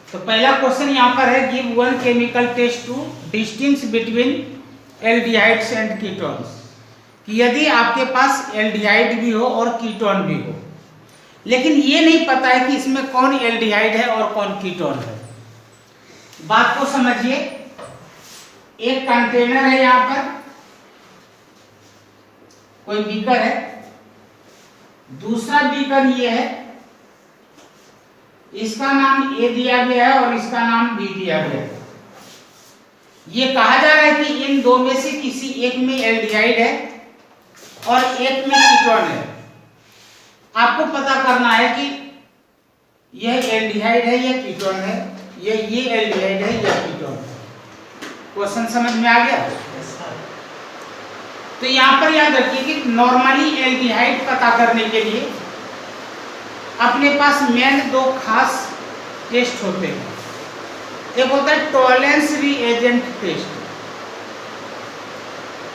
तो पहला क्वेश्चन यहाँ पर है, give one chemical test to distinguish between aldehydes and ketones. कि यदि आपके पास एल्डिहाइड भी हो और कीटोन भी हो, लेकिन ये नहीं पता है कि इसमें कौन एल्डिहाइड है और कौन कीटोन है। बात को समझिए, एक कंटेनर है, यहां पर कोई बीकर है, दूसरा बीकर ये है, इसका नाम ए दिया गया है और इसका नाम बी दिया गया है। ये कहा जा रहा है कि इन दो में से किसी एक में एल्डिहाइड है और एक में कीटोन है। आपको पता करना है कि यह एल्डिहाइड है या कीटोन है, ये एल्डिहाइड है या कीटोन है। क्वेश्चन समझ में आ गया? तो यहां पर याद रखिए कि नॉर्मली एल्डिहाइड पता करने के लिए अपने पास मेन दो खास टेस्ट होते हैं। एक होता है Tollens reagent test.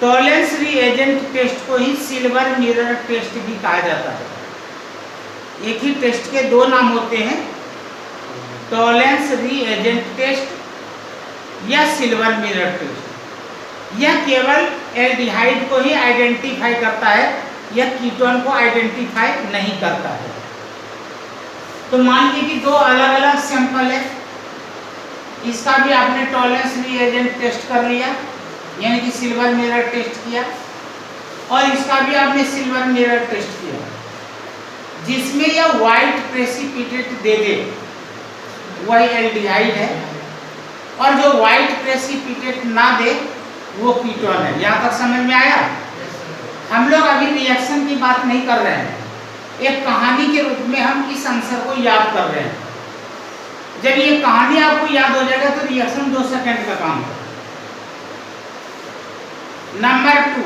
Tollens reagent test को ही सिल्वर मिरर टेस्ट भी कहा जाता है। एक ही टेस्ट के दो नाम होते हैं, टॉलेंस रीएजेंट टेस्ट या सिल्वर मिरर टेस्ट। यह केवल एल्डिहाइड को ही आइडेंटिफाई करता है, यह कीटोन को आइडेंटिफाई नहीं करता है। तो मान लीजिए कि दो अलग अलग सैंपल है, इसका भी आपने टॉलेंस रीएजेंट टेस्ट कर लिया, यानी कि सिल्वर मिरर टेस्ट किया, और इसका भी आपने सिल्वर मिरर टेस्ट किया। जिसमें यह व्हाइट प्रेसिपिटेट दे दे वह एल्डिहाइड है, और जो व्हाइट प्रेसिपिटेट ना दे वो कीटोन है। यहाँ तक समझ में आया? हम लोग अभी रिएक्शन की बात नहीं कर रहे हैं, एक कहानी के रूप में हम इस आंसर को याद कर रहे हैं। जब ये कहानी आपको याद हो जाएगा तो रिएक्शन 2 सेकंड का काम है। नंबर 2,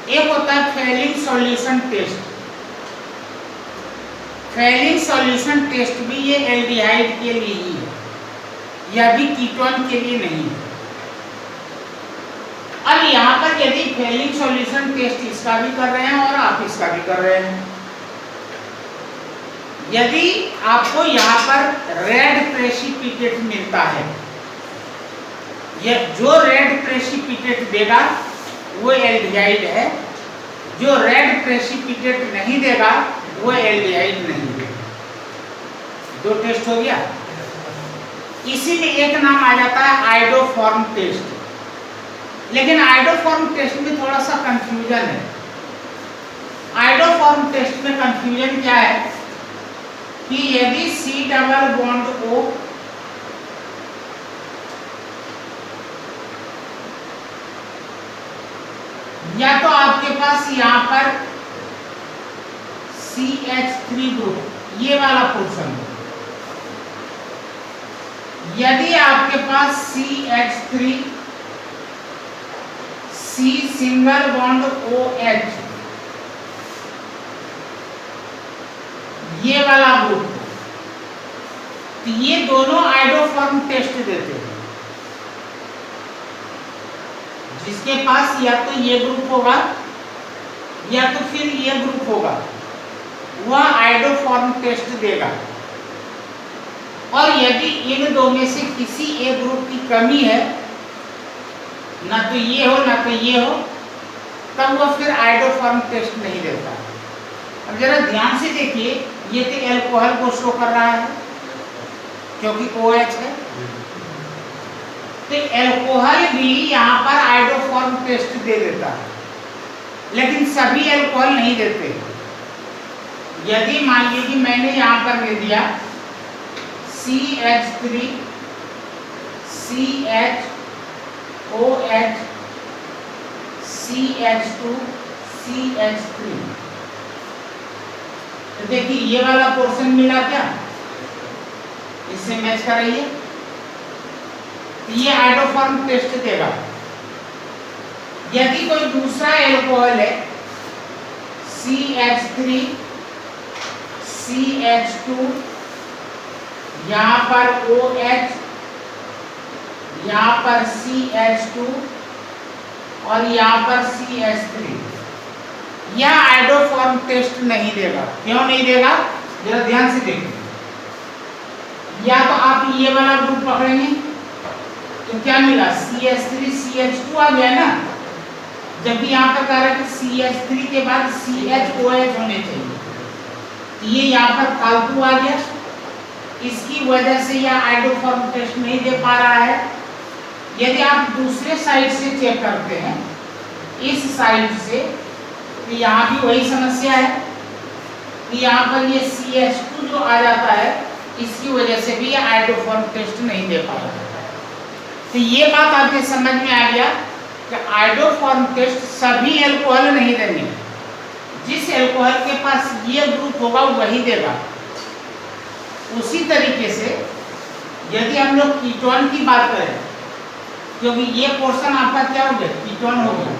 एक होता है Fehling solution test. Fehling solution test भी ये एल्डिहाइड के लिए ही है, यह भी कीटोन के लिए नहीं है। अब यहाँ पर यदि फेलिंग सॉल्यूशन टेस्ट इसका भी कर रहे हैं और आप इसका भी कर रहे हैं, यदि आपको यहाँ पर रेड प्रेसिपिटेट मिलता है, यह जो रेड प्रेसिपिटेट देगा वो एल्डिहाइड है, जो रेड प्रेसिपिटेट नहीं देगा वो एल्डिहाइड नहीं है। 2 टेस्ट हो गया। इसीलिए एक नाम आ जाता है आयोडोफॉर्म टेस्ट। लेकिन आयोडोफॉर्म टेस्ट में थोड़ा सा कंफ्यूजन है। आयोडोफॉर्म टेस्ट में कंफ्यूजन क्या है कि यदि C डबल बॉन्ड O या तो आपके पास यहाँ पर CH3 ग्रुप, ये वाला पोर्शन है, यदि आपके पास CH3 C single bond OH ये वाला ग्रुप, तो ये दोनों आयोडोफॉर्म टेस्ट देते हैं। जिसके पास या तो ये ग्रुप होगा या तो फिर ये ग्रुप होगा, वह आयोडोफॉर्म टेस्ट देगा। और यदि इन दो में से किसी एक ग्रुप की कमी है, ना तो ये हो ना तो ये हो, तब वह फिर आयोडोफॉर्म टेस्ट नहीं देता। अब जरा ध्यान से देखिए, ये तो एल्कोहल को शो कर रहा है क्योंकि OH है, तो एल्कोहल भी यहाँ पर आयोडोफॉर्म टेस्ट दे देता है, लेकिन सभी एल्कोहल नहीं देते। यदि मान लीजिए कि मैंने यहाँ पर ले दिया CH3 CH OH CH2 CH3, तो देखिए ये वाला पोर्शन मिला क्या, इससे मैच कराइए, ये आयोडोफॉर्म टेस्ट देगा। यदि कोई दूसरा एल्कोहल है CH3 CH2 यहाँ पर OH, यहाँ पर CH2 और यहाँ पर CH3, यह आयोडोफॉर्म टेस्ट नहीं देगा। क्यों नहीं देगा? जरा ध्यान से देखिए। या तो आप ये वाला ग्रुप पकड़ेंगे तो क्या मिला, CH3CH2 आ गया ना। जब भी यहाँ पर कह रहा है कि CH3 के बाद CHOH होने चाहिए, ये यहाँ पर फालतू आ गया, इसकी वजह से यह आइडोफॉर्म टेस्ट नहीं दे पा रहा है। यदि आप दूसरे साइड से चेक करते हैं, इस साइड से, तो यहाँ भी वही समस्या है कि यहाँ पर ये CH2 जो आ जाता है, इसकी वजह से भी यह आइडोफॉर्म टेस्ट नहीं दे पा रहा है। तो ये बात आपके समझ में आ गया कि आइडोफॉर्म टेस्ट सभी एल्कोहल नहीं देंगे, जिस एल्कोहल के पास ये ग्रुप होगा वही देगा। उसी तरीके से यदि हम लोग कीटोन की बात करें, क्योंकि ये पोर्शन आपका क्या हो गया, कीटोन हो गया,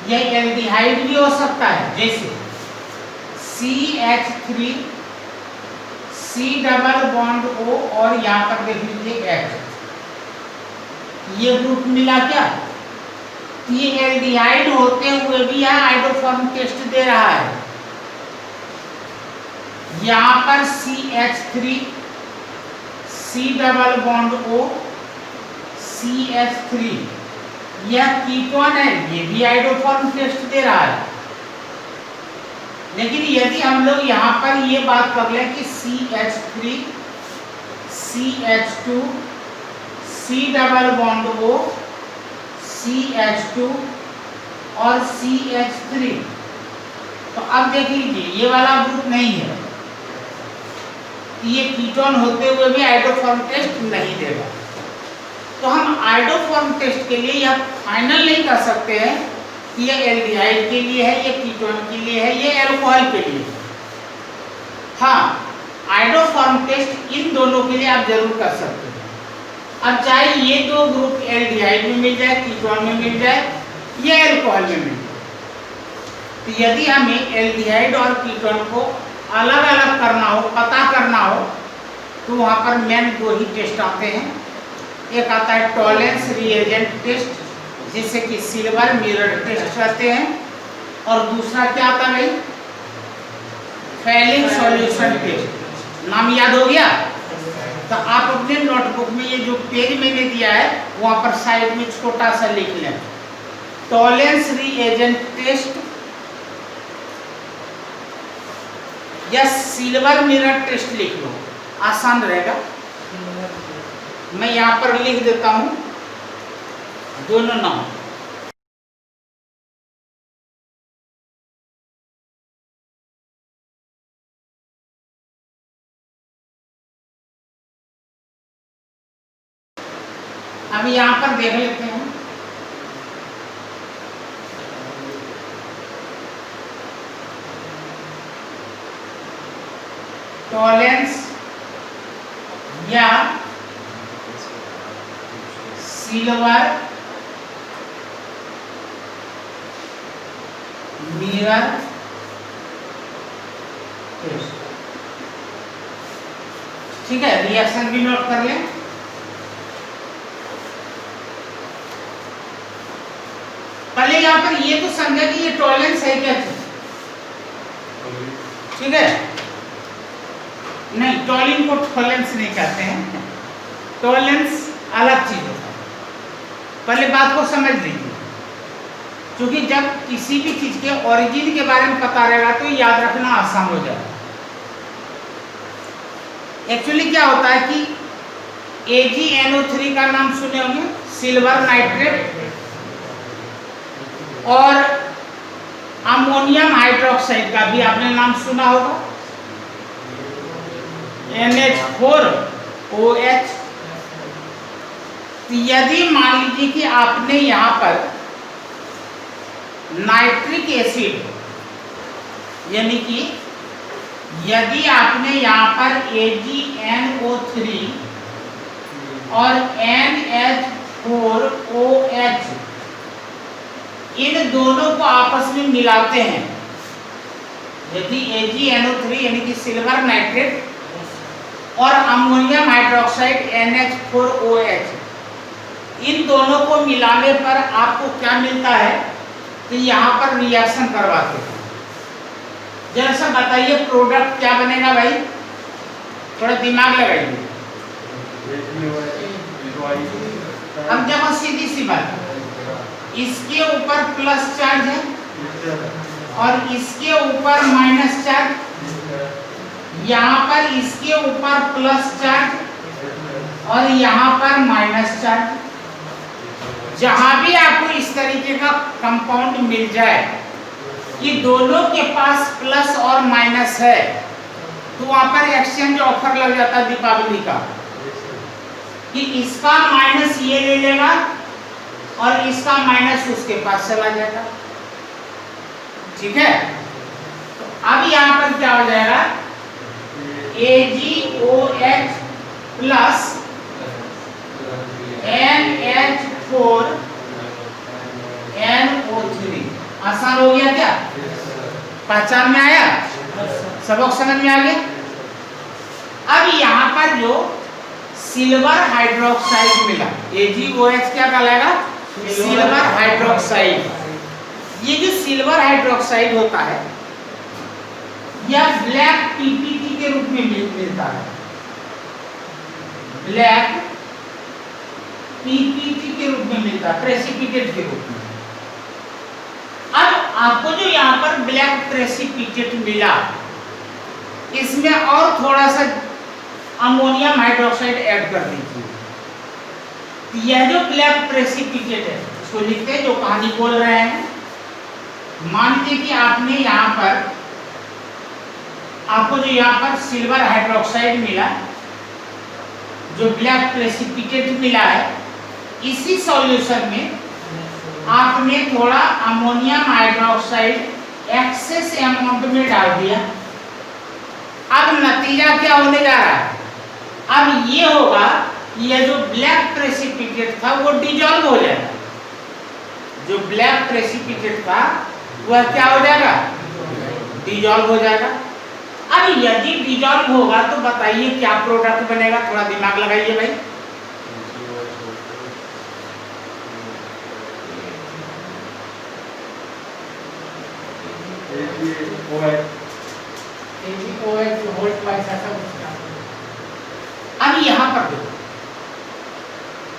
यह एल्डिहाइड भी हो सकता है, जैसे CH3 C double bond O और यहाँ पर देख लीजिए H, ये ग्रुप मिला क्या, ये एल्डिहाइड होते हुए भी यह आइडोफॉर्म टेस्ट दे रहा है। यहाँ पर CH3 C double bond O CH3, यह कीटोन है, ये भी आइडोफॉर्म टेस्ट दे रहा है। लेकिन यदि हम लोग यहाँ पर ये बात कर लें कि CH3 CH2 C double bond O CH2 और CH3, तो अब देख लीजिए ये वाला ग्रुप नहीं है, ये कीटोन होते हुए भी आइडोफॉर्म टेस्ट नहीं देगा। तो हम आइडोफॉर्म टेस्ट के लिए यह फाइनल नहीं कर सकते हैं कि ये एल्डिहाइड के लिए है, ये कीटोन के लिए है, ये एल्कोहल के लिए। हाँ, आइडोफॉर्म टेस्ट इन दोनों के लिए आप जरूर कर सकते हैं। अब चाहे ये दो ग्रुप एल्डिहाइड में मिल जाए, कीटोन में मिल जाए, या एल्कोहल में मिल जाए, तो यदि हमें एल्डिहाइड और कीटोन को अलग अलग करना हो, पता करना हो, तो वहाँ पर मेन दो ही टेस्ट आते हैं। एक आता है टॉलेंस रिएजेंट टेस्ट, जिसे कि सिल्वर मिरर टेस्ट कहते हैं, और दूसरा क्या आता है, फेलिंग सॉल्यूशन टेस्ट। नाम याद हो गया? तो आप अपने नोटबुक में ये जो पेज मैंने दिया है वहाँ पर साइड में छोटा सा लिख लें, टॉलेंस रिएजेंट टेस्ट या सिल्वर मिरर टेस्ट लिख लो, आसान रहेगा। मैं यहाँ पर लिख देता हूँ दोनों नाम। अब यहाँ पर देख लेते हैं, टॉलेंस या सिल्वर मिरर टेस्ट। ठीक है, रिएक्शन भी नोट कर लें। पहले यहाँ पर ये तो समझे कि ये टॉलेंस है क्या चीज, ठीक है? नहीं, टॉलिन को टॉलेंस नहीं कहते हैं, टॉलेंस अलग चीज होता है। पहले बात को समझ लीजिए, क्योंकि जब किसी भी चीज के ओरिजिन के बारे में पता रहेगा तो याद रखना आसान हो जाएगा। एक्चुअली क्या होता है कि AgNO3 का नाम सुने होंगे, सिल्वर नाइट्रेट, और अमोनियम हाइड्रोक्साइड का भी आपने नाम सुना होगा, NH4OH। यदि मान लीजिए कि आपने यहाँ पर नाइट्रिक एसिड, यानी कि यदि आपने यहाँ पर AgNO3 और NH4OH इन दोनों को आपस में मिलाते हैं, यदि AgNO3 यानी कि सिल्वर नाइट्रेट और अमोनियम हाइड्रोक्साइड NH4OH, इन दोनों को मिलाने पर आपको क्या मिलता है कि यहाँ पर रिएक्शन करवाते हैं। जैसा बताइए प्रोडक्ट क्या बनेगा भाई? थोड़ा दिमाग लगाइए। अब देखो सीधी सी बात, इसके ऊपर प्लस चार्ज है और इसके ऊपर माइनस चार्ज, यहाँ पर इसके ऊपर प्लस चार्ज और यहाँ पर माइनस चार्ज। जहां भी आपको इस तरीके का कंपाउंड मिल जाए कि दोनों के पास प्लस और माइनस है, तो वहां पर एक्सचेंज ऑफर लग जाता है दीपावली का, कि इसका माइनस ये ले लेगा और इसका माइनस उसके पास चला जाएगा। ठीक है, तो अब यहाँ पर क्या हो जाएगा, AgOH प्लस NH4 NO3। आसान हो गया क्या? पहचान में आया? सबक समझ में आ गया? अब यहाँ पर जो सिल्वर हाइड्रोक्साइड मिला, AgOH क्या कहलाएगा? Silver hydroxide. ये जो सिल्वर हाइड्रोक्साइड होता है यह ब्लैक PPT के रूप में मिलता है, ब्लैक PPT के रूप में मिलता है, प्रेसिपिटेट के रूप में। अब आपको जो यहाँ पर ब्लैक प्रेसिपिटेट मिला, इसमें और थोड़ा सा अमोनियम हाइड्रोक्साइड ऐड कर दीजिए। यह जो ब्लैक प्रेसिपिटेट है, इसको लिखते हैं, जो कहानी बोल रहे हैं। मान लीजिए कि आपने यहाँ पर, आपको जो यहाँ पर सिल्वर हाइड्रोक्साइड मिला, जो ब्लैक प्रेसिपिटेट मिला है, इसी सॉल्यूशन में आपने थोड़ा अमोनियम हाइड्रोक्साइड एक्सेस अमाउंट में डाल दिया। अब नतीजा क्या होने जा रहा है? अब ये होगा, यह जो ब्लैक प्रेसिपिटेट था वो डिजॉल्व हो जाएगा। जो ब्लैक प्रेसिपिटेट था वह क्या हो जाएगा? डिजॉल्व हो जाएगा। अब यदि डिजॉल्व होगा तो बताइए क्या प्रोडक्ट बनेगा? थोड़ा दिमाग लगाइए भाई। अब यहाँ पर देखो,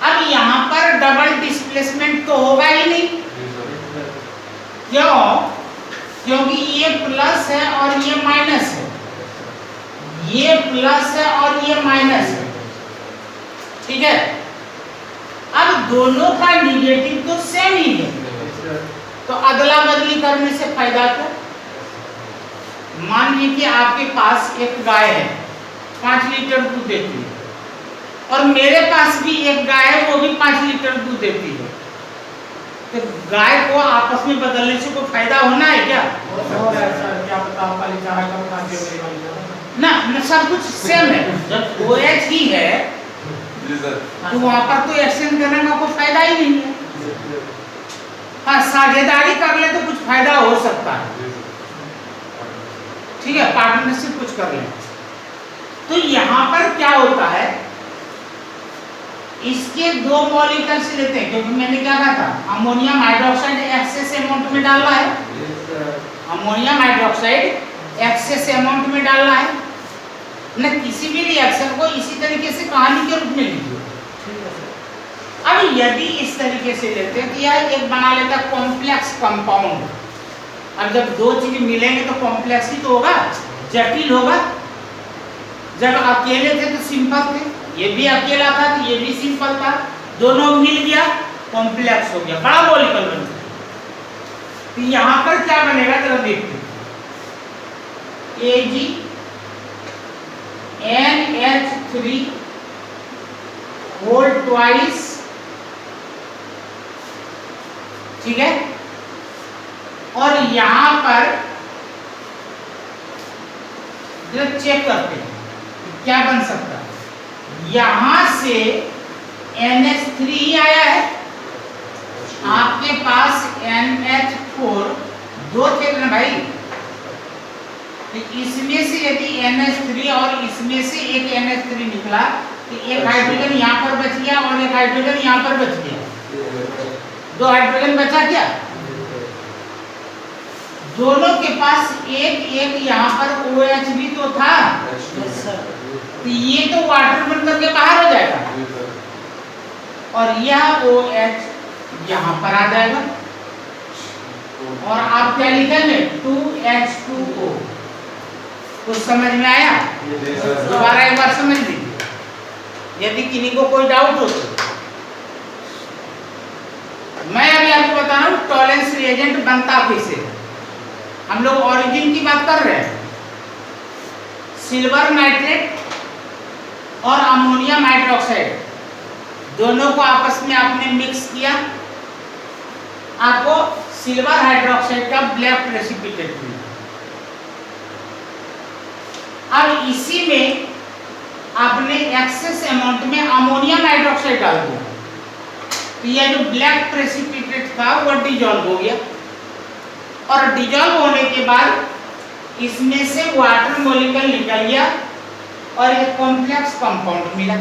अब यहाँ पर डबल डिस्प्लेसमेंट तो होगा ही नहीं। क्यों? क्योंकि ये प्लस है और ये माइनस है, ये प्लस है और ये माइनस है। ठीक है, अब दोनों का निगेटिव तो सेम ही है, तो अदला बदली करने से फायदा क्या? मान लीजिए कि आपके पास एक गाय है, 5 लीटर दूध देती है, और मेरे पास भी एक गाय है, वो भी 5 लीटर दूध देती है। तो गाय को आपस में बदलने से कोई फायदा होना है क्या? क्या पता आपका लिखा है कब खाते हो मेरी वाली ना, सब कुछ सेम है। जब OH ही है तो वहां पर तो एक्सचेंज करने का कोई फायदा ही नहीं है। हाँ, साझेदारी कर ले तो कुछ फायदा हो सकता है। ठीक है, पार्टनरशिप कुछ कर ले। तो यहाँ पर क्या होता है, इसके 2 मॉलिक्यूल्स लेते हैं, क्योंकि मैंने क्या कहा था, अमोनियम हाइड्रोक्साइड एक्सेस अमाउंट में डालना है। अमोनियम हाइड्रोक्साइड एक्सेस अमाउंट में डालना है ना। किसी भी रिएक्शन को इसी तरीके से कहानी के रूप में लीजिए। अब यदि इस तरीके से लेते हैं तो यह एक बना लेता है कॉम्प्लेक्स कंपाउंड। अब जब 2 चीज मिलेंगे तो कॉम्प्लेक्स ही तो होगा, जटिल होगा। जब अकेले थे तो सिंपल थे, ये भी अकेला था तो ये भी सिंपल था, दोनों मिल गया कॉम्प्लेक्स हो गया, बड़ा मॉलिक्यूल बन गया। तो यहाँ पर क्या बनेगा जरा देखते हैं, AgNH3 होल ट्वाइस। ठीक है, और यहां पर जरा चेक करते हैं क्या बन सकता है। यहां से NH3 आया है, आपके पास NH4 2 थे ना भाई, तो इसमें से यदि NH3 और इसमें से एक NH3 निकला तो एक हाइड्रोजन यहाँ पर बच गया और एक हाइड्रोजन यहाँ पर बच गया, 2 हाइड्रोजन बचा क्या? दोनों के पास एक एक यहाँ पर OH भी तो था। तो तो ये तो वाटर बन करके बाहर हो जाएगा और यह OH यहाँ पर आ जाएगा और आप क्या लिखेंगे 2H2O। कुछ समझ में आया? दोबारा एक बार समझ लीजिए यदि किन्हीं को कोई डाउट हो तो। मैं अभी आपको बता रहा हूँ टॉलेंस रिएजेंट बनता कैसे। हम लोग ओरिजिन की बात कर रहे हैं। सिल्वर नाइट्रेट और अमोनियम हाइड्रोक्साइड दोनों को आपस में आपने मिक्स किया, आपको सिल्वर हाइड्रोक्साइड का ब्लैक प्रेसिपिटेट मिला। अब इसी में आपने एक्सेस अमाउंट में अमोनियम हाइड्रोक्साइड डाल दिया तो यह जो ब्लैक प्रेसिपिटेट था वो डिजॉल्व हो गया और डिजॉल्व होने के बाद इसमें से वाटर मॉलिक्यूल निकल गया और एक कॉम्प्लेक्स कंपाउंड मिला।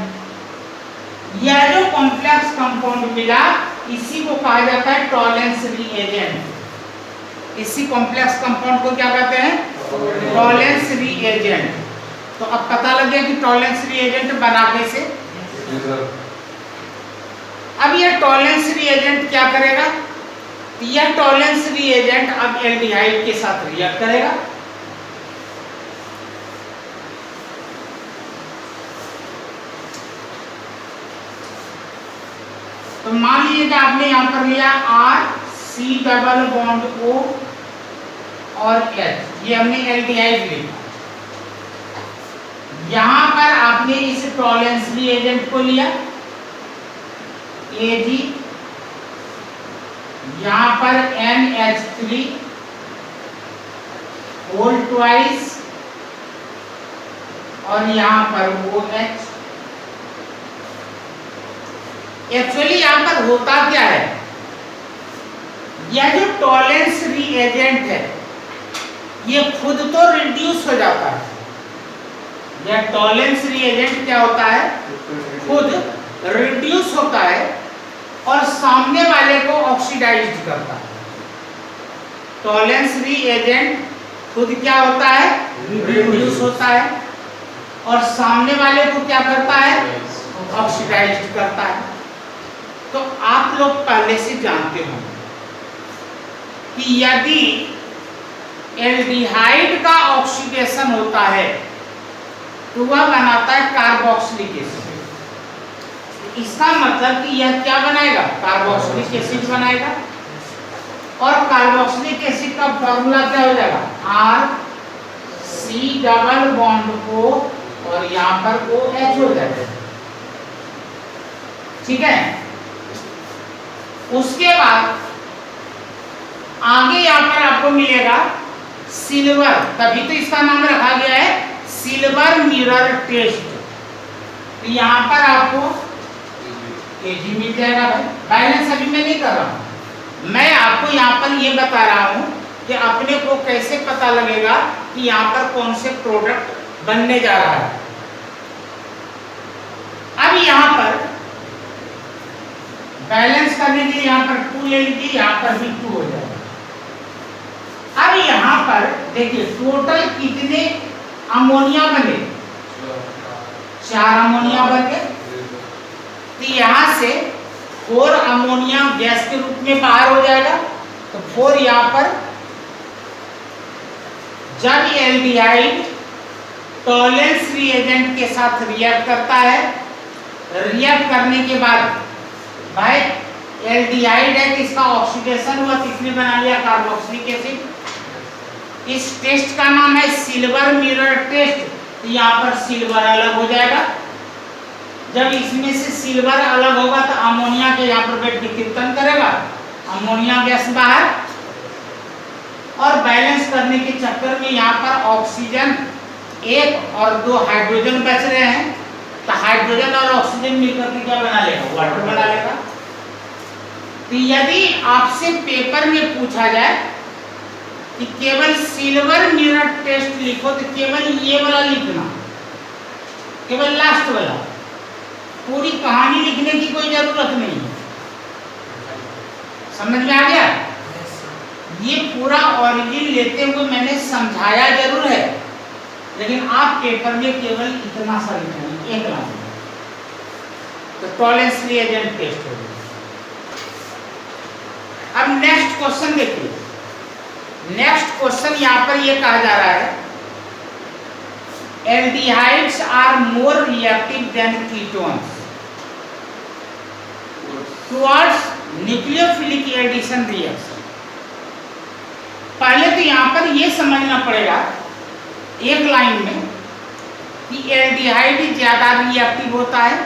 यह जो कॉम्प्लेक्स कंपाउंड मिला इसी को कहा जाता है टॉलेंस रिएजेंट। इसी कॉम्प्लेक्स कंपाउंड को क्या कहते हैं? Tollens reagent. तो अब पता लग गया कि टॉलेंस रिएजेंट बना कैसे। अब यह टॉलेंस रिएजेंट क्या करेगा? यह टॉलेंस रिएजेंट अब एल्डिहाइड के साथ रिएक्ट करेगा। तो मान लीजिए कि आपने यहां पर लिया R C double bond O और H, ये हमने एल्डिहाइड लिया। यहां पर आपने इस टॉलेंस रिएजेंट को लिया Ag, यहां पर NH3 होल ट्वाइस और यहां पर OH। एक्चुअली यहां पर होता क्या है, यह जो टॉलेंस रिएजेंट है ये खुद तो रिड्यूस हो जाता है। यह टॉलेंस रिएजेंट क्या होता है? खुद रिड्यूस होता है और सामने वाले को ऑक्सीडाइज्ड करता है। टॉलेंस रिएजेंट खुद क्या होता है? रिड्यूस होता है और सामने वाले को क्या करता है? ऑक्सीडाइज्ड करता है। तो आप लोग पहले से जानते हो कि यदि एल्डिहाइड का ऑक्सीडेशन होता है तो वह बनाता है कार्बोक्सिलिक एसिड। इसका मतलब कि यह क्या बनाएगा? कार्बोक्सिलिक एसिड बनाएगा और कार्बोक्सिलिक एसिड का फॉर्मूला क्या हो जाएगा? RC डबल बॉन्ड O और यहां पर OH हो जाएगा। ठीक है, उसके बाद आगे यहां पर आपको मिलेगा सिल्वर, तभी तो इसका नाम रखा गया है सिल्वर मिरर टेस्ट। तो यहां पर आपको Ag मिल जाएगा। भाई बैलेंस अभी मैं नहीं कर रहा हूं, मैं आपको यहां पर ये बता रहा हूं कि अपने को कैसे पता लगेगा कि यहां पर कौन से प्रोडक्ट बनने जा रहा है। अब यहां पर बैलेंस करने के लिए यहां पर 2 ले लीजिए, यहां पर भी 2 हो जाएगा। अब यहां पर देखिए टोटल कितने अमोनिया बने? 4 अमोनिया बन गए। तो यहां से 4 अमोनिया गैस के रूप में बाहर हो जाएगा। तो 4 यहां पर, जब एल्डिहाइड टॉलेंस रिएजेंट के साथ रिएक्ट करता है, रिएक्ट करने के बाद भाई एल्डिहाइड है कि इसका ऑक्सीडेशन हुआ, किसने बना लिया? Carboxylic acid. इस टेस्ट का नाम है सिल्वर मिरर टेस्ट। तो यहाँ पर सिल्वर अलग हो जाएगा। जब इसमें से सिल्वर अलग होगा तो अमोनिया के यहाँ पर वेट कीर्तन करेगा, अमोनिया गैस बाहर। और बैलेंस करने के चक्कर में यहाँ पर ऑक्सीजन 1 और 2 हाइड्रोजन बच रहे हैं। तो हाइड्रोजन और ऑक्सीजन मिलकर के क्या बना लेगा? वाटर बना लेगा। तो यदि आपसे पेपर में पूछा जाए कि केवल सिल्वर मिरर टेस्ट लिखो तो केवल ये वाला लिखना, केवल लास्ट वाला, पूरी कहानी लिखने की कोई जरूरत नहीं है। समझ में आ गया? ये पूरा ओरिजिन लेते हुए मैंने समझाया जरूर है लेकिन आप पेपर में केवल इतना सा लिखेंगे, एक लाइन। तो टॉलेंस रिएजेंट टेस्ट हो गया। अब नेक्स्ट क्वेश्चन देखिए। नेक्स्ट क्वेश्चन यहां पर ये कहा जा रहा है, aldehydes are more reactive than ketones towards nucleophilic addition reaction. पहले तो यहां पर ये समझना पड़ेगा एक लाइन में कि एल्डिहाइड ज्यादा रिएक्टिव होता है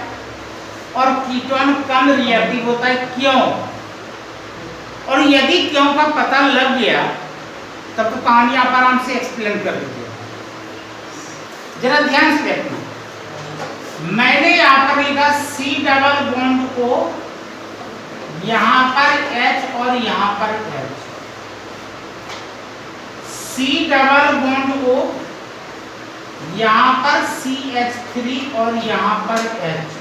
और कीटोन कम रिएक्टिव होता है, क्यों? और यदि क्यों का पता लग गया तब तो कहानी आप आराम से एक्सप्लेन कर दीजिए। जरा ध्यान से देखना, मैंने यहां पर लिखा C डबल बॉन्ड को यहां पर H और यहां पर H, C डबल बॉन्ड को यहां पर CH3 और यहां पर H।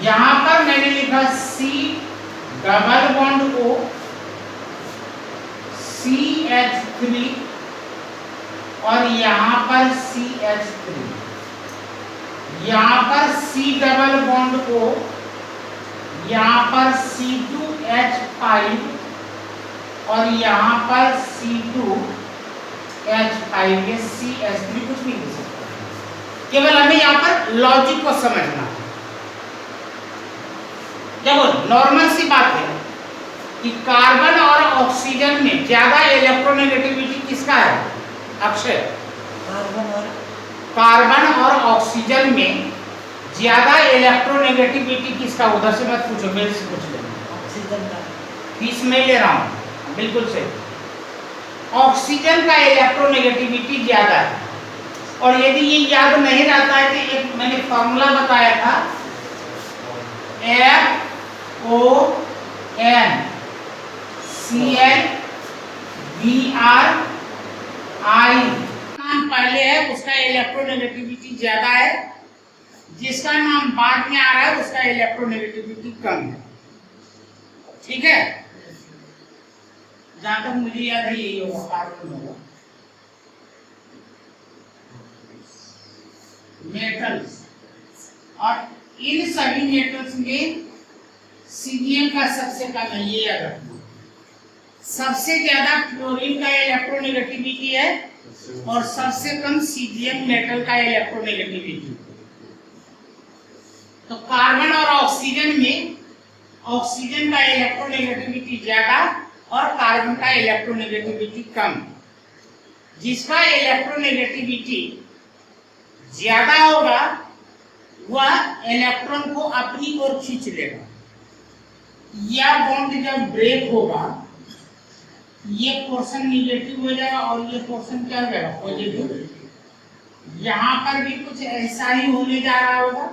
यहां पर मैंने लिखा C डबल बॉन्ड को CH3 और यहां पर CH3। यहां पर C डबल बॉन्ड को यहां पर C2H5 और यहां पर C2H5, ये CH3 कुछ नहीं लिख सकता, केवल हमें यहां पर लॉजिक को समझना है। देखो नॉर्मल सी बात है कि कार्बन और ऑक्सीजन में ज्यादा इलेक्ट्रोनेगेटिविटी किसका है? अक्षय, कार्बन और ऑक्सीजन में ज्यादा इलेक्ट्रोनेगेटिविटी किसका? उधर से मत पूछो, मेरे से पूछ लेना। ऑक्सीजन का फीस में ले रहा हूं, बिल्कुल सही। ऑक्सीजन का इलेक्ट्रोनेगेटिविटी ज्यादा है। और यदि ये याद नहीं रहता है तो एक मैंने फॉर्मूला बताया था, FONClBr नाम पहले है उसका इलेक्ट्रोनेगेटिविटी ज्यादा है, जिसका नाम बाद में आ रहा है उसका इलेक्ट्रोनेगेटिविटी कम है। ठीक है, जहां तक मुझे याद है यही होगा, कार्बन होगा। मेटल्स, और इन सभी मेटल्स में सीजीएम का सबसे कम है, ये याद रखना। सबसे ज्यादा फ्लोरीन का इलेक्ट्रोनेगेटिविटी है और सबसे कम सीजीएम मेटल का इलेक्ट्रोनेगेटिविटी। तो कार्बन और ऑक्सीजन में ऑक्सीजन का इलेक्ट्रोनेगेटिविटी ज्यादा और कार्बन का इलेक्ट्रोनेगेटिविटी कम। जिसका इलेक्ट्रोनेगेटिविटी ज्यादा होगा वह इलेक्ट्रॉन को अपनी ओर खींच लेगा। यह बॉन्ड जब ब्रेक होगा ये पोर्शन निगेटिव हो जाएगा और ये पोर्शन क्या हो जाएगा? पॉजिटिव। यहाँ पर भी कुछ ऐसा ही होने जा रहा होगा,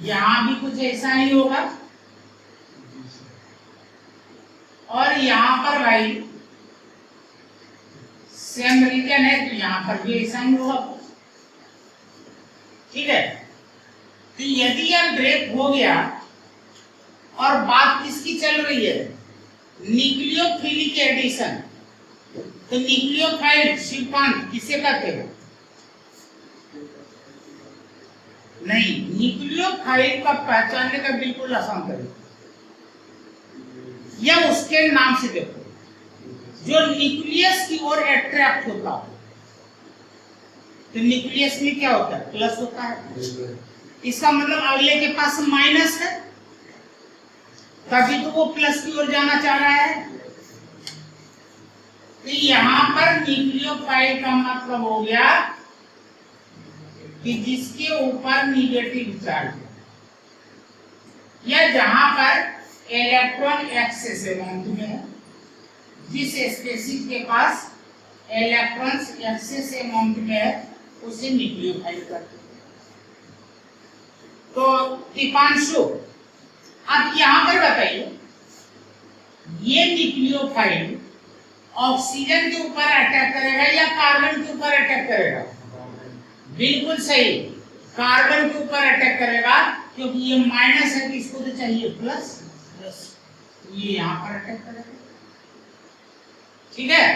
यहाँ भी कुछ ऐसा ही होगा, और यहाँ पर भाई सेम रीजन है तो यहाँ पर भी ऐसा ही होगा। ठीक है, तो यदि यह ब्रेक हो गया और बात किसकी चल रही है? Nucleophilic addition. तो न्यूक्लियोफाइल शिवकांत किसे कहते हैं? नहीं, न्यूक्लियोफाइल का पहचानने का बिल्कुल आसान तरीका यह उसके नाम से देखो, जो न्यूक्लियस की ओर अट्रैक्ट होता है। तो न्यूक्लियस में क्या होता है? प्लस होता है। इसका मतलब अगले के पास माइनस है, तभी तो वो प्लस की ओर जाना चाह रहा है। तो यहां पर न्यूक्लियोफाइल का मतलब हो गया कि जिसके ऊपर निगेटिव चार्ज है, या जहां पर इलेक्ट्रॉन एक्सेस अमाउंट में है। जिस स्पेसीज के पास इलेक्ट्रॉन्स एक्सेस अमाउंट में है उसे न्यूक्लियोफाइल करते हैं। तो दीपांशु, अब यहां पर बताइए, ये न्यूक्लियोफाइल ऑक्सीजन के ऊपर अटैक करेगा या कार्बन के ऊपर अटैक करेगा? बिल्कुल सही, कार्बन के ऊपर अटैक करेगा, क्योंकि ये माइनस है तो इसको तो चाहिए प्लस। ये यहां पर अटैक करेगा। ठीक है,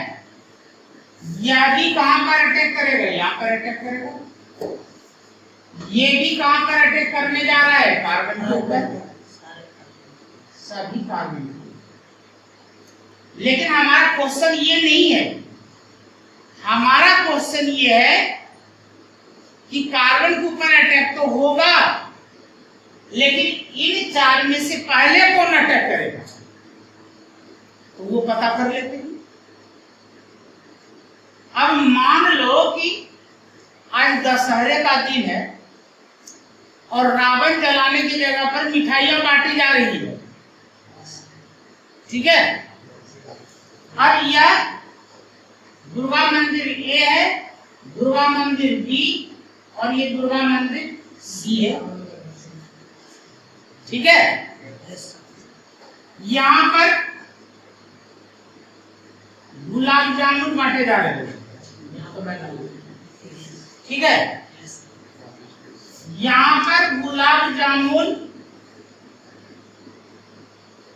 यह भी कहां पर अटैक करेगा? यहां पर अटैक करेगा। ये भी कहां पर अटैक करने जा रहा है? कार्बन के ऊपर, सभी कार्बन। लेकिन हमारा क्वेश्चन ये नहीं है, हमारा क्वेश्चन ये है कि कार्बन के ऊपर अटैक तो होगा, लेकिन इन चार में से पहले कौन अटैक करेगा, तो वो पता कर लेते हैं। अब मान लो कि आज दशहरे का दिन है और रावण जलाने की जगह पर मिठाइयां बांटी जा रही है, ठीक है। अब यह दुर्गा मंदिर ए है, दुर्गा मंदिर बी, और ये दुर्गा मंदिर सी है, ठीक है। यहां पर गुलाब जामुन बांटे जा रहे हैं, ठीक है। यहां पर गुलाब जामुन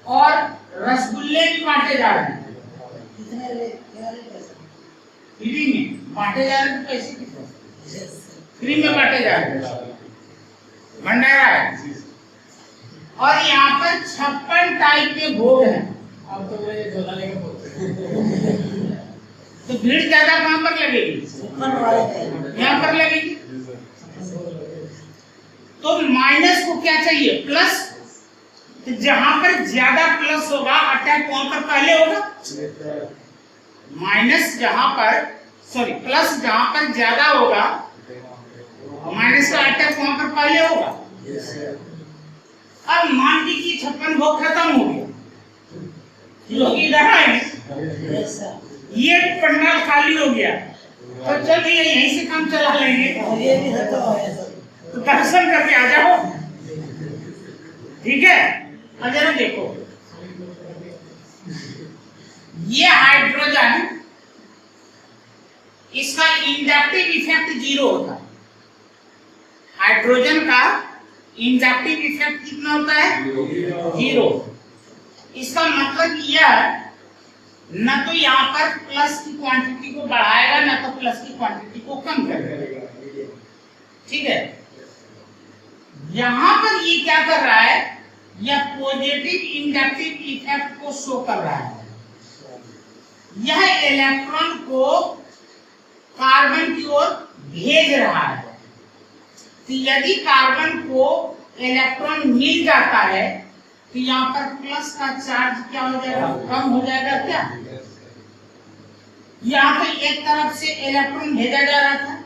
और रसगुल्ले भी बांटे जा रहे हैं। फ्री में बांटे जा रहे हैं, पैसे कितने फ्री में बांटे जा रहे हैं, भंडारा है। और यहाँ पर 56 टाइप के भोग हैं। अब तो ये झोला लेके बोलते तो भीड़ ज्यादा कहाँ पर लगेगी? यहाँ पर लगेगी। तो माइनस को क्या चाहिए? प्लस। तो जहां पर ज्यादा प्लस होगा अटैक वहां पर पहले होगा। माइनस जहां पर, सॉरी प्लस जहां पर ज्यादा होगा, माइनस का अटैक वहां पर पहले होगा। अब मान लीजिए 56 भोग खत्म हो गया, लोग इधर आए, ये पंडाल खाली हो गया, तो चलिए यहीं से काम चला लेंगे, तो दर्शन करके आ जाओ, ठीक है। अब जरा देखो, ये हाइड्रोजन, इसका इंडक्टिव इफेक्ट 0 होता है। हाइड्रोजन का इंडक्टिव इफेक्ट कितना होता है? 0। इसका मतलब यह न तो यहाँ पर प्लस की क्वांटिटी को बढ़ाएगा, न तो प्लस की क्वांटिटी को कम करेगा, ठीक है। यहां पर ये क्या कर रहा है? यह पॉजिटिव इंडक्टिव इफेक्ट को शो कर रहा है। यह इलेक्ट्रॉन को कार्बन की ओर भेज रहा है। तो यदि कार्बन को इलेक्ट्रॉन मिल जाता है तो यहाँ पर प्लस का चार्ज क्या हो जाएगा? कम हो जाएगा क्या? यहाँ पे एक तरफ से इलेक्ट्रॉन भेजा जा रहा था,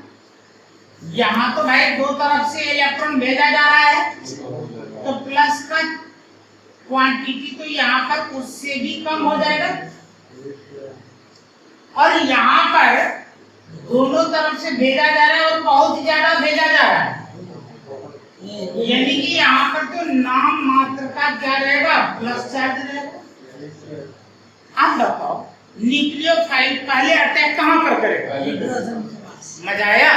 यहाँ तो भाई दो तरफ से इलेक्ट्रॉन भेजा जा रहा है, तो प्लस का क्वांटिटी तो यहाँ पर उससे भी कम हो जाएगा। और यहाँ पर दोनों तरफ से भेजा जा रहा है और बहुत ज्यादा भेजा जा रहा है, यानी कि यहाँ पर तो नाम मात्र का क्या रहेगा? प्लस चार्ज रहेगा। आप बताओ न्यूक्लियोफाइल पहले अटैक कहाँ पर करेगा? मजा आया?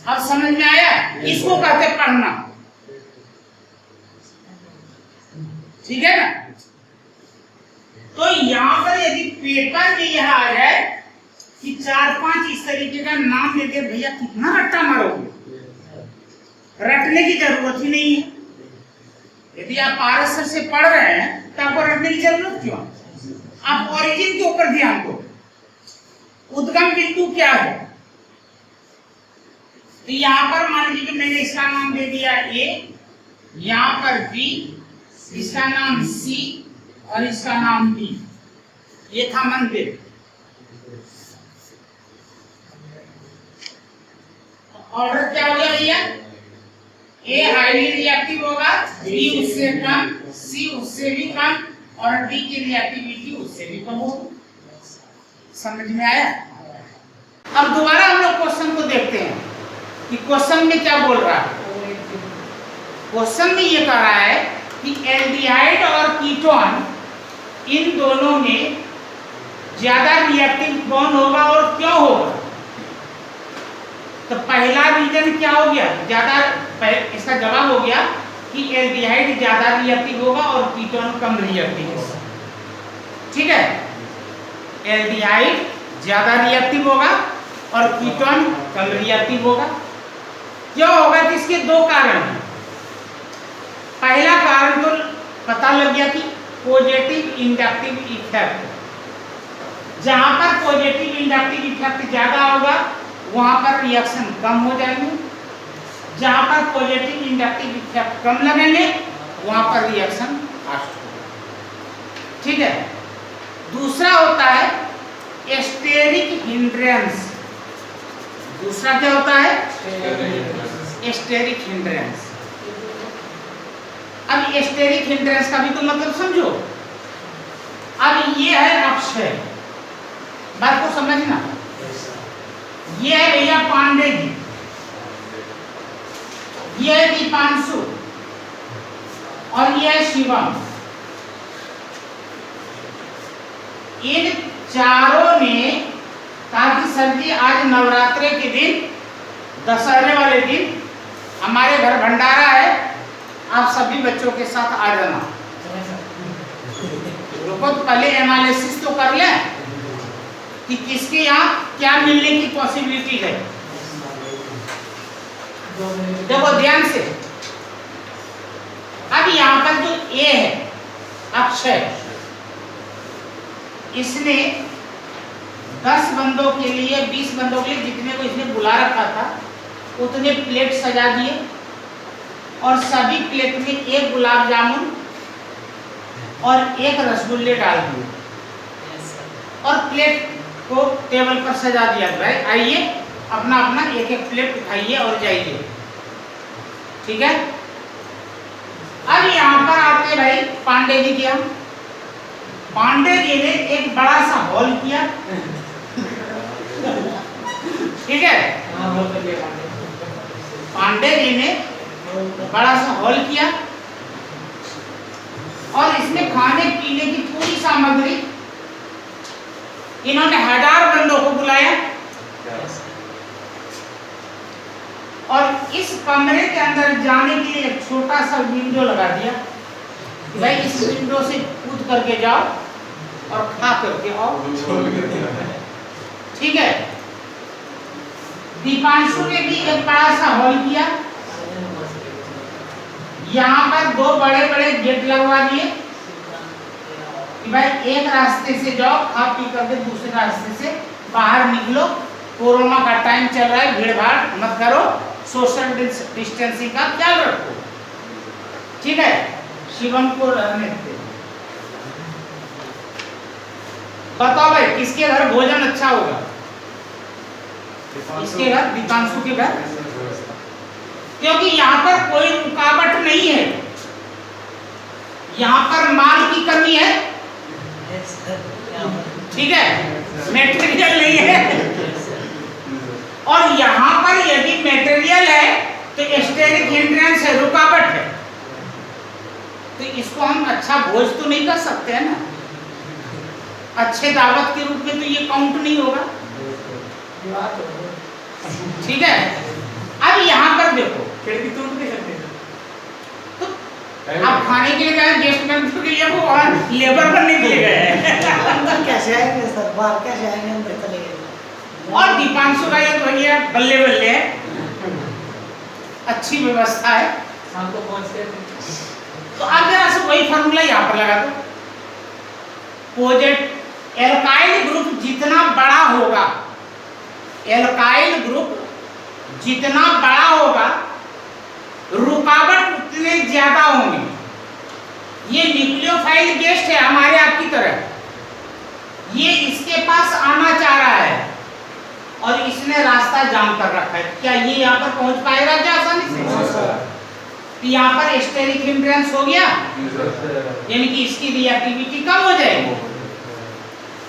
अब समझ में आया? इसको कहते पढ़ना, ठीक है ना। तो यहाँ पर यदि पेपर में यह आ जाए कि 4-5 इस तरीके का नाम लेके, भैया कितना रट्टा मारोगे? रटने की जरूरत ही नहीं है। यदि आप पारस से पढ़ रहे हैं तो आपको रटने की जरूरत क्यों? आप ओरिजिन के ऊपर ध्यान दो, उद्गम बिंदु क्या है। तो यहाँ पर मान लीजिए कि मैंने इसका नाम दे दिया ए, यहाँ पर बी, इसका नाम सी और इसका नाम डी। ये था मंदिर। ऑर्डर क्या हो गया भैया? ए हाईली रिएक्टिव होगा, बी उससे कम, सी उससे भी कम और डी की रिएक्टिविटी उससे भी कम होगी। समझ में आया? अब दोबारा हम लोग क्वेश्चन को देखते हैं कि क्वेश्चन में क्या बोल रहा है। क्वेश्चन में ये कह रहा है कि एल्डिहाइड और कीटोन इन दोनों में ज्यादा रिएक्टिव कौन होगा और क्यों होगा? तो पहला रीजन क्या हो गया? ज्यादा, इसका जवाब हो गया कि एल्डिहाइड ज्यादा रिएक्टिव होगा और कीटोन कम रिएक्टिव होगा, ठीक है। एल्डिहाइड ज्यादा रिएक्टिव होगा और कीटोन कम रिएक्टिव होगा। क्यों होगा? कि इसके दो कारण हैं। पहला कारण तो पता लग गया कि पॉजिटिव इंडक्टिव इफेक्ट, जहां पर पॉजिटिव इंडक्टिव इफेक्ट ज्यादा होगा वहां पर रिएक्शन कम हो जाएंगे, जहां पर पॉजिटिव इंडक्टिव इफेक्ट कम लगेंगे वहां पर रिएक्शन फास्ट होगा। ठीक है। दूसरा होता है एस्टेरिक हिंड्रेंस। दूसरा क्या होता है? Asterisk hindrance. अब एस्टेरिक हिंड्रेंस का भी तो मतलब समझो। अब ये है अपक्षय, बात को समझना। ये है भैया पांडे जी, ये है दीपांशु और ये है शिवम। इन चारों ने कहा कि सर जी आज नवरात्रि के दिन, दशहरे वाले दिन हमारे घर भंडारा है, आप सभी बच्चों के साथ आ जाना। रुको तो पहले एनालिसिस तो कर लें कि किसके यहाँ क्या मिलने की पॉसिबिलिटी है। देखो ध्यान से। अब यहाँ पर जो ए है अक्षय, इसने 10 बंदों के लिए, 20 बंदों के लिए, जितने को इसने बुला रखा था उतने प्लेट सजा दिए और सभी प्लेट में एक गुलाब जामुन और एक रसगुल्ले डाल दिए और प्लेट को टेबल पर सजा दिया। भाई आइए अपना अपना एक एक प्लेट उठाइए और जाइए। ठीक है। अब यहाँ पर आते भाई पांडे जी के यहाँ। पांडे जी ने एक बड़ा सा हॉल किया। ठीक है। पांडे जी ने बड़ा सा हॉल किया और इसमें खाने पीने की पूरी सामग्री, इन्होंने 1000 बंदों को बुलाया और इस कमरे के अंदर जाने के लिए एक छोटा सा विंडो लगा दिया कि भाई इस विंडो से कूद करके जाओ और खा करके आओ। ठीक है। दीपांशु ने भी एक बड़ा सा हॉल किया। यहाँ पर 2 बड़े बड़े गेट लगवा दिए कि भाई एक रास्ते से जाओ, खा पी करके दूसरे रास्ते से बाहर निकलो। कोरोना का टाइम चल रहा है, भीड़ भाड़ मत करो, सोशल डिस्टेंसिंग का ख्याल रखो। ठीक है। शिवम को रहने दे। बताओ भाई किसके घर भोजन अच्छा होगा? इसके घर, दीपांशु के घर, क्योंकि यहाँ पर कोई रुकावट नहीं है। यहाँ पर माल की कमी है। ठीक है। मेटेरियल नहीं है। और यहाँ पर यदि मेटेरियल है तो एस्टेरिक हिंड्रेंस है, रुकावट है। तो इसको हम अच्छा भोज तो नहीं कर सकते हैं ना। अच्छे दावत के रूप में तो ये काउंट नहीं होगा। ठीक है। अब यहाँ पर देखो, खिड़की तोड़ नहीं सकते तो आप खाने के लिए गए, गेस्ट के लिए वो वहाँ लेबर बनने के लिए गए। अंदर कैसे आएंगे सर? बाहर कैसे आएंगे? अंदर चले गए। और दीपांशु का ये तो भैया बल्ले बल्ले है, अच्छी व्यवस्था है। शाम को पहुंचते थे। तो अब जरा से वही फॉर्मूला यहाँ पर लगा दो। पॉजिटिव एल्काइल ग्रुप जितना बड़ा होगा, एल्काइल ग्रुप जितना बड़ा होगा, रुकावट उतने ज्यादा होंगे। ये न्यूक्लियोफाइल गेस्ट है हमारे आपकी तरह, ये इसके पास आना चाह रहा है और इसने रास्ता जाम कर रखा है। क्या ये यहाँ पर पहुंच पाएगा क्या आसानी से? तो यहाँ पर एस्टेरिक हिंड्रेंस हो गया, यानी कि इसकी रिएक्टिविटी कम हो जाएगी।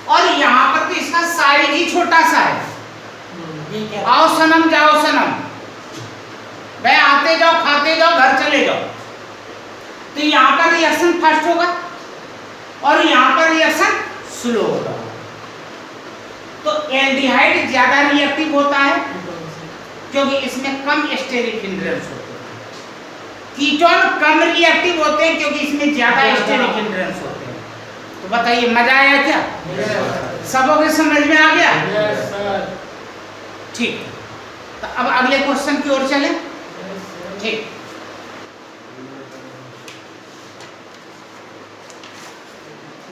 और यहाँ पर तो इसका साइज ही छोटा सा है। आओ सनम जाओ सनम, भाई आते जाओ खाते जाओ घर चले जाओ। तो यहाँ पर रिएक्शन फास्ट होगा और यहाँ पर रिएक्शन स्लो होगा। तो एल्डिहाइड ज्यादा रिएक्टिव होता है क्योंकि इसमें कम एस्टेरिक हिंड्रेंस होते हैं। कीटोन कम रिएक्टिव होते हैं क्योंकि इसमें ज्यादा एस्टेरिक हिंड्रेंस होते हैं। तो बताइए मजा आया क्या? सबों के समझ में आ गया? Yes sir. ठीक, तो अब अगले क्वेश्चन की ओर चले। ठीक,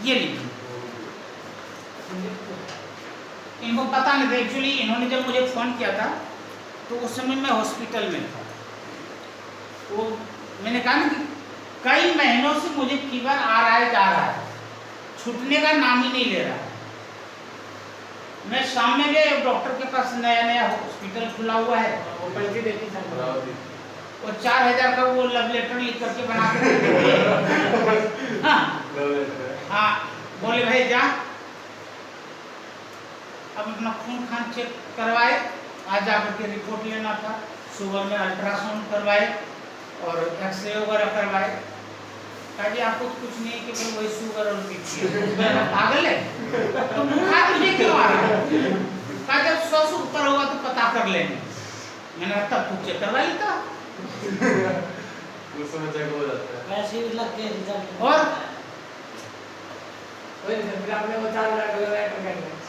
ये लीजिए, इनको पता नहीं था एक्चुअली, इन्होंने जब मुझे फोन किया था तो उस समय मैं हॉस्पिटल में था। तो मैंने कहा ना कि कई महीनों से मुझे फीवर आ रहा है, जा रहा है, छूटने का नाम ही नहीं ले रहा है। मैं शाम में गए डॉक्टर के पास, नया नया हॉस्पिटल खुला हुआ है, वो पर्ची देती सर। और 4000 का वो लव लेटर लिख करके बना के हाँ हाँ, बोले भाई जा, अब अपना खून खान चेक करवाए, आज जाकर के रिपोर्ट लेना था, सुबह में अल्ट्रासाउंड करवाए और एक्सरे वगैरह करवाए। कहा जी आपको कुछ नहीं, केवल वही शुगर और बीपी है। पागल है तो बुखार तुझे क्यों आ रहा है? कहा जब 100 से ऊपर होगा तो पता कर लेंगे। मैंने कहा तब तू चेक करवा लेता। उस समय चेक हो जाता है। वैसे ही लग के रिजल्ट और वही सर, फिर आपने वो 4,00,000 लेटर कर दिया।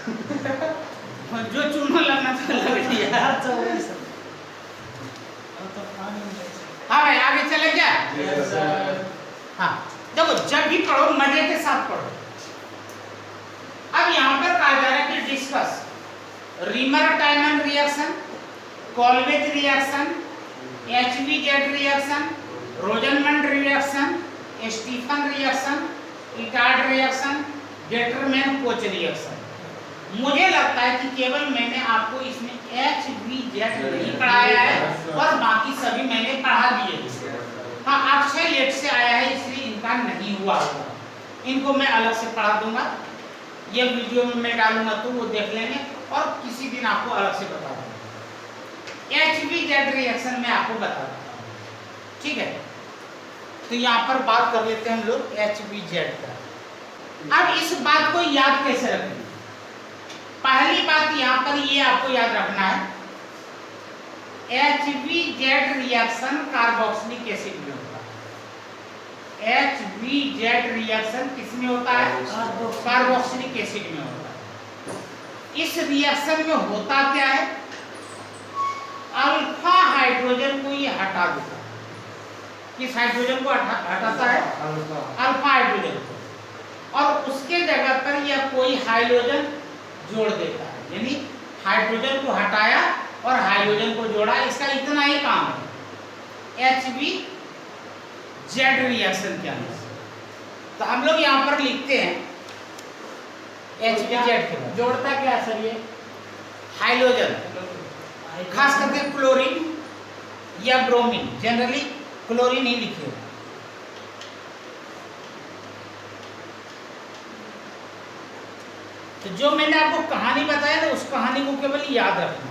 जो चूना लगना था लग दिया। अच्छा वही सर। और तो पानी में हाँ भाई, आगे चले क्या? Yes sir. हाँ, देखो जब भी पढ़ो मजे के साथ पढ़ो। अब यहाँ पर कहा जा रहा है कि discuss Reimer Tiemann reaction, Kolbe's reaction, HVZ reaction, Rosenmund reaction, Stephen reaction, Etard reaction, Gattermann Koch reaction. मुझे लगता है कि केवल मैंने आपको इसमें HVZ नहीं पढ़ाया है और बाकी सभी मैंने पढ़ा दिए। हाँ, अक्षय लेट से आया है इसलिए इनका नहीं हुआ होगा, इनको मैं अलग से पढ़ा दूंगा। ये वीडियो में मैं डालूंगा तो वो देख लेंगे और किसी दिन आपको अलग से बता दूंगा। HVZ रिएक्शन में आपको बता दूंगा, ठीक है? तो यहाँ पर बात कर लेते हैं हम लोग HVZ का। अब इस बात को याद कैसे रखें? पहली बात यहाँ पर ये आपको याद रखना है, HVZ रिएक्शन कार्बोक्सिलिक एसिड में होता है। HVZ रिएक्शन किसमें होता है? कार्बोक्सिलिक एसिड में होता है। इस रिएक्शन में होता क्या है? अल्फा हाइड्रोजन को ये हटा देता है। किस हाइड्रोजन को हटाता है? अल्फा हाइड्रोजन को, और उसके जगह पर यह कोई हाइड्रोजन जोड़ देता है। यानी हाइड्रोजन को हटाया और हाइड्रोजन को जोड़ा, इसका इतना ही काम है HVZ रिएक्शन के अंदर। तो हम लोग यहाँ पर लिखते हैं HVZ के बाद जोड़ता क्या है सर ये? हाइड्रोजन, खास करके क्लोरीन या ब्रोमीन, जनरली क्लोरीन ही लिखे हो। तो जो मैंने आपको कहानी बताया ना, उस कहानी को केवल याद रखना।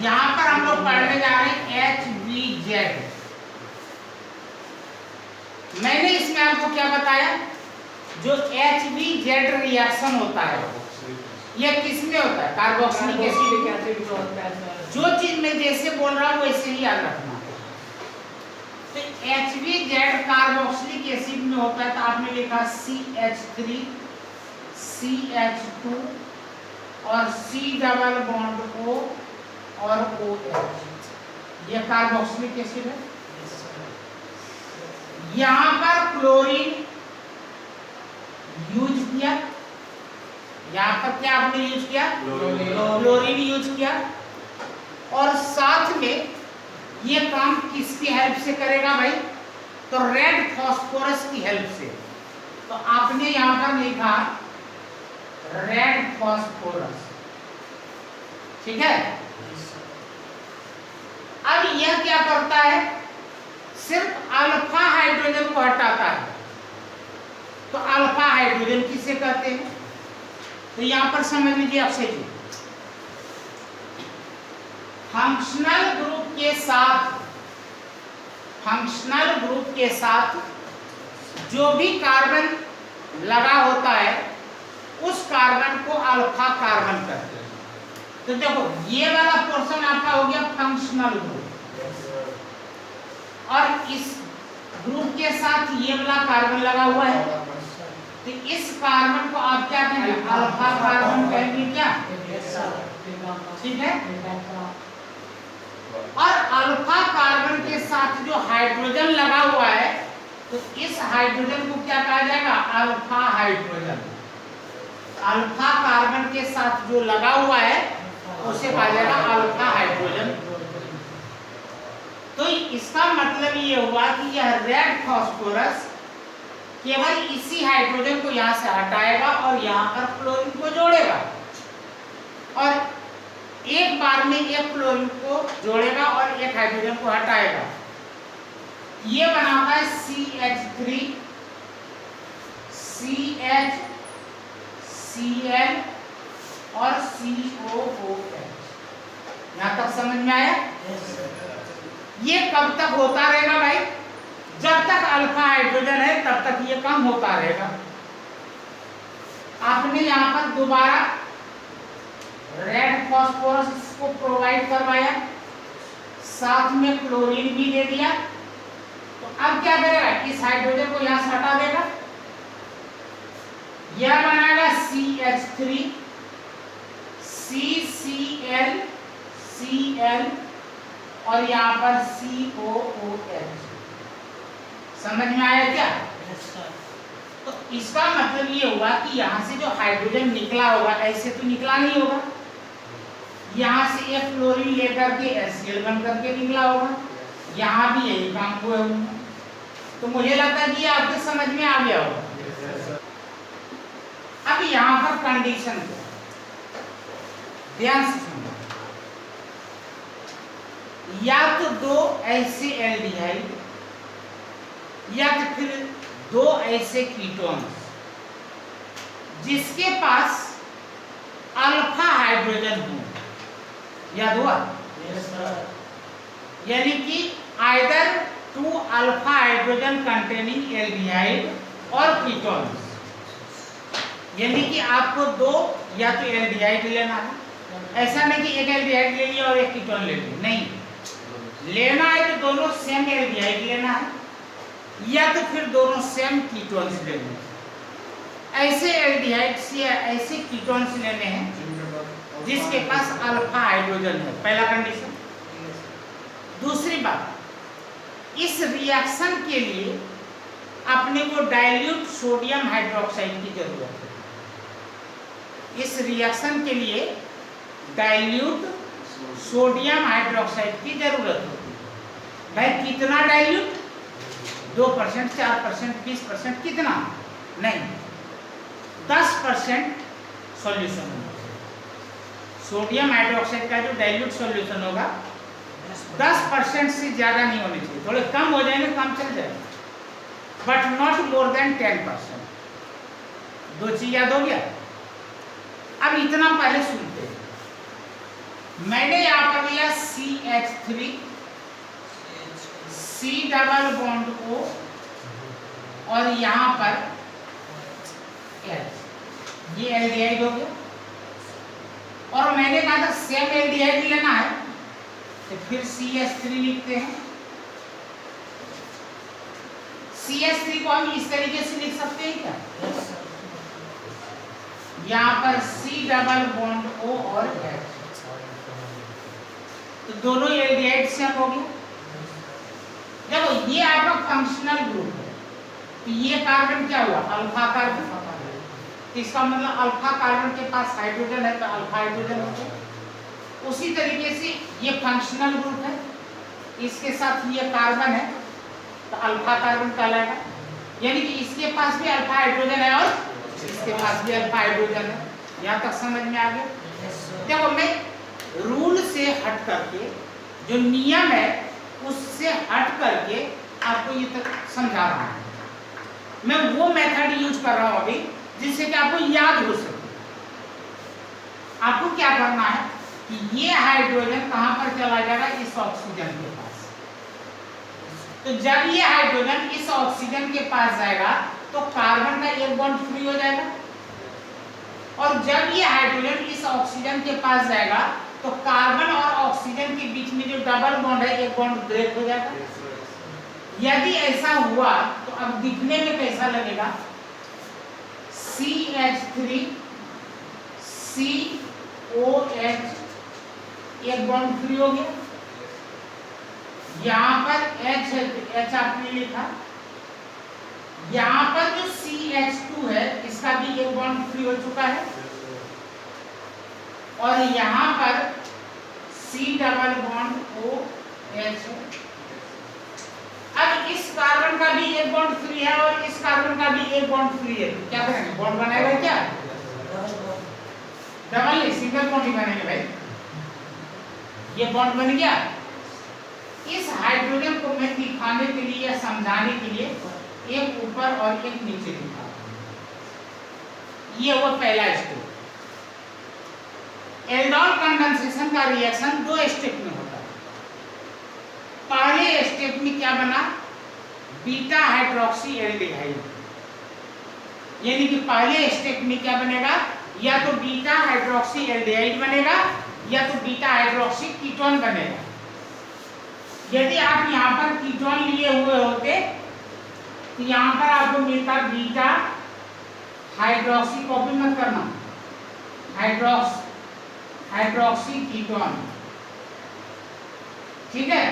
यहाँ पर हम लोग पढ़ने जा रहे हैं HVZ। मैंने इसमें आपको क्या बताया? जो HVZ रिएक्शन होता है यह किसमें होता है? Carboxylic acid. एसिड में होता है सर। जो चीज मैं जैसे बोल रहा हूँ वैसे ही याद रखना। तो HVZ कार्बोक्सिलिक एसिड में होता है, तो आपने लिखा CH3 CH2 और C डबल बॉन्ड O और OH, यह कार्बोक्सिलिक एसिड है। यहाँ पर क्लोरीन यूज किया, यहाँ पर क्या आपने यूज किया? क्लोरीन यूज किया, और साथ में ये काम किसकी हेल्प से करेगा भाई? तो रेड फास्फोरस की हेल्प से। तो आपने यहाँ पर लिखा रेड फास्फोरस, ठीक है? अब यह क्या करता है? सिर्फ अल्फा हाइड्रोजन को हटाता है। तो अल्फा हाइड्रोजन किसे कहते हैं? तो यहां पर समझ लीजिए अक्षय जी, फंक्शनल ग्रुप के साथ जो भी कार्बन लगा होता है उस कार्बन को अल्फा कार्बन कहते हैं। तो देखो ये वाला पोर्शन आपका हो गया फंक्शनल ग्रुप, और इस ग्रुप के साथ ये वाला कार्बन लगा हुआ है तो इस कार्बन को आप क्या कहेंगे? अल्फा कार्बन कहेंगे क्या? ठीक है। और अल्फा कार्बन के साथ जो हाइड्रोजन लगा हुआ है, तो इस हाइड्रोजन को क्या कहा जाएगा? Alpha hydrogen. अल्फा कार्बन के साथ जो लगा हुआ है उसे कहा जाएगा अल्फा हाइड्रोजन। तो इसका मतलब ये हुआ कि यह रेड फास्फोरस केवल इसी हाइड्रोजन को यहां से हटाएगा और यहां पर क्लोरीन को जोड़ेगा, और एक बार में एक क्लोरीन को जोड़ेगा और एक हाइड्रोजन को हटाएगा। ये बनाता है CH3 CH Cl और COOH। यहां तक समझ में आया? ये कब तक होता रहेगा भाई? जब तक अल्फा हाइड्रोजन है तब तक ये कम होता रहेगा। आपने यहां पर दोबारा रेड फास्फोरस को प्रोवाइड करवाया, साथ में क्लोरीन भी दे दिया, तो अब क्या करेगा? इस हाइड्रोजन को यहां से हटा देगा, यह बनाएगा CH3 CCl Cl और यहां पर COOH। समझ में आया क्या? तो इसका मतलब ये हुआ कि यहां से जो हाइड्रोजन निकला होगा, ऐसे तो निकला नहीं होगा, यहां से एक क्लोरीन लेकर के HCl बन करके निकला होगा, यहां भी यही काम हुआ होगा। तो मुझे लगता है कि ये आपके समझ में आ गया होगा। अब यहां पर कंडीशन क्या? ध्यान से सुनो। या तो दो ऐसे एल्डिहाइड या तो फिर दो ऐसे कीटोन्स जिसके पास अल्फा हाइड्रोजन हो, याद हुआ? यानी कि either two alpha hydrogen containing aldehyde और कीटोन्स। यानी कि आपको दो या तो एल्डिहाइड लेना है, ऐसा नहीं कि एक एल्डिहाइड ले लिया और एक कीटोन ले लिया, नहीं, लेना है तो दोनों सेम एल्डिहाइड लेना है या तो फिर दोनों सेम कीटोन्स लेने हैं। ऐसे एल्डिहाइड्स या ऐसे कीटोन्स लेने हैं जिसके पास अल्फा हाइड्रोजन है, पहला कंडीशन। दूसरी बात, इस रिएक्शन के लिए अपने को डाइल्यूट सोडियम हाइड्रोक्साइड की जरूरत है। इस रिएक्शन के लिए डाइल्यूट सोडियम हाइड्रोक्साइड की जरूरत होती है। भाई कितना डाइल्यूट? 2%, 4%, 20%, कितना? नहीं, 10% सॉल्यूशन होगा। सोडियम हाइड्रोक्साइड का जो डाइल्यूट सॉल्यूशन होगा 10% से ज्यादा नहीं होने चाहिए, थोड़े कम हो जाएंगे, कम चल जाएगा, बट नॉट मोर देन 10%। दो चीज याद हो गया? अब इतना पहले सुनते हैं। मैंने यहां पर लिया CH3 C double bond O और यहां पर H, ये एल्डिहाइड हो गया। और मैंने कहा था सेम एल्डिहाइड लेना है, तो फिर CH3 लिखते हैं। CH3 को हम इस तरीके से लिख सकते हैं क्या? यहाँ पर C डबल बॉन्ड O और H, तो दोनों एल्डिहाइड सेम हो गए। देखो ये आपका फंक्शनल ग्रुप है, तो ये कार्बन क्या हुआ? Alpha carbon. इसका मतलब अल्फा कार्बन के पास हाइड्रोजन है तो अल्फा हाइड्रोजन हो गया। उसी तरीके से ये फंक्शनल ग्रुप है, इसके साथ ये कार्बन है तो अल्फा कार्बन कहलाएगा। यानी कि इसके पास भी अल्फा हाइड्रोजन है और इसके पास भी अल्फा हाइड्रोजन है। यहाँ तक समझ में आ गया? देखो मैं रूल से हट करके, जो नियम है उससे हट करके आपको ये तक समझा रहा हूँ। मैं वो मेथड यूज कर रहा हूँ अभी जिससे कि आपको याद हो सके। आपको क्या करना है कि ये हाइड्रोजन कहाँ पर चला जाएगा? इस ऑक्सीजन के पास। तो जब ये हाइड्रोजन इस ऑक्सीजन के पास जाएगा तो कार्बन का एक बॉन्ड फ्री हो जाएगा, और जब ये हाइड्रोजन इस ऑक्सीजन के पास जाएगा तो कार्बन और ऑक्सीजन के बीच में जो डबल बॉन्ड है, एक बॉन्ड ब्रेक हो जाएगा। यदि ऐसा हुआ तो अब दिखने में कैसा लगेगा? CH3 COH एक बॉन्ड फ्री हो गया। यहाँ पर H है, H आपने लिखा। यहाँ पर जो CH2 है इसका भी एक बॉन्ड फ्री हो चुका है, और यहाँ पर C डबल बॉन्ड OH है। अब इस कार्बन का भी एक बॉन्ड फ्री है और इस कार्बन का भी एक बॉन्ड फ्री है, क्या करेंगे? बॉन्ड बनाएगा क्या? डबल नहीं, सिंगल बॉन्ड ही बनेंगे भाई। ये बॉन्ड बन गया। इस हाइड्रोजन को मैं दिखाने के लिए या समझाने के लिए एक ऊपर और एक नीचे लिखा। ये वो पहला स्टेप। एल्डोल कंडेंसेशन का रिएक्शन 2 स्टेप में होता है। पहले स्टेप में क्या बना? Beta hydroxy aldehyde. यानी कि पहले स्टेप में क्या बनेगा? या तो बीटा हाइड्रोक्सी एल्डिहाइड बनेगा या तो बीटा हाइड्रोक्सी कीटोन बनेगा। यदि आप यहाँ पर कीटोन लिए हुए होते तो यहाँ पर आपको मिलता बीटा हाइड्रोक्सी, कॉपी मत करना, हाइड्रोक्सी कीटोन, ठीक है।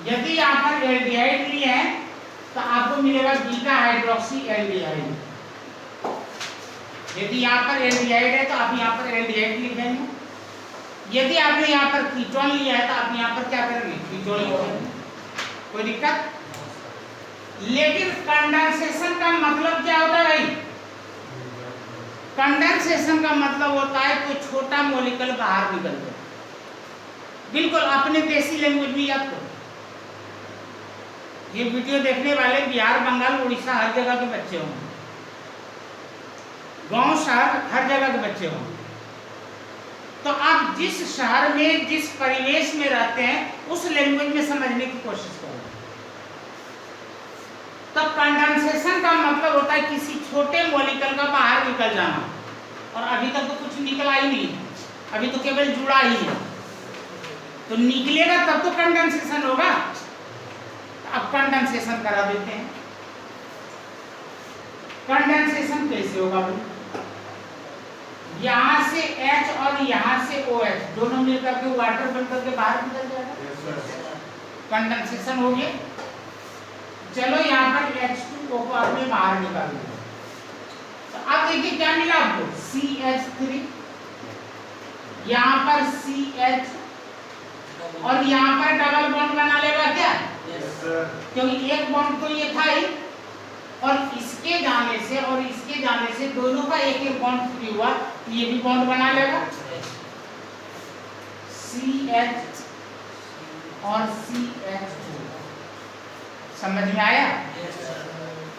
यदि यहाँ पर एल्डिहाइड लिए हैं तो आपको मिलेगा बीटा हाइड्रोक्सी एल्डिहाइड। यदि यहाँ पर एल्डिहाइड है तो आप यहाँ पर एल्डिहाइड लिखेंगे। यदि आपने यहाँ पर कीटोन लिया है तो आप यहाँ पर क्या करेंगे? कीटोन लिखेंगे। कोई दिक्कत? लेकिन कंडेंसेशन का मतलब क्या होता है भाई? कंडेंसेशन का मतलब होता है कोई छोटा मॉलिक्यूल बाहर निकल जाए। बिल्कुल अपने देसी लैंग्वेज में याद करो। ये वीडियो देखने वाले बिहार, बंगाल, उड़ीसा हर जगह के बच्चे होंगे, गांव शहर हर जगह के बच्चे होंगे। तो आप जिस शहर में, जिस परिवेश में रहते हैं, उस लैंग्वेज में समझने की कोशिश करो। तो कंडेंसेशन का मतलब होता है किसी छोटे मॉलिक्यूल का बाहर निकल जाना, और अभी तक तो कुछ निकला ही नहीं है, अभी तो केवल जुड़ा ही है। तो निकलेगा तब तो कंडेंसेशन होगा। अब कंडेंसेशन करा देते हैं। कंडेंसेशन कैसे होगा भाई? यहाँ से H और यहाँ से OH दोनों मिलकर के वाटर बनकर के बाहर निकल जाएगा। कंडेंसेशन हो गया। चलो यहाँ पर H2O को आपने बाहर निकाल दिया। तो अब देखिए क्या मिला आपको? CH3, यहाँ पर CH, और यहाँ पर डबल बॉन्ड बना लेगा क्या? क्योंकि एक बॉन्ड तो ये था ही, और इसके जाने से और इसके जाने से दोनों का एक एक बॉन्ड फ्री हुआ, ये भी बॉन्ड बना लेगा। CH और CH2 समझ में आया?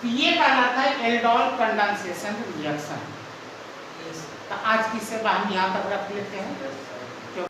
तो ये कहलाता है एल्डोल कंडेंसेशन रिएक्शन। तो आज की सेवा हम यहाँ तक रख लेते हैं।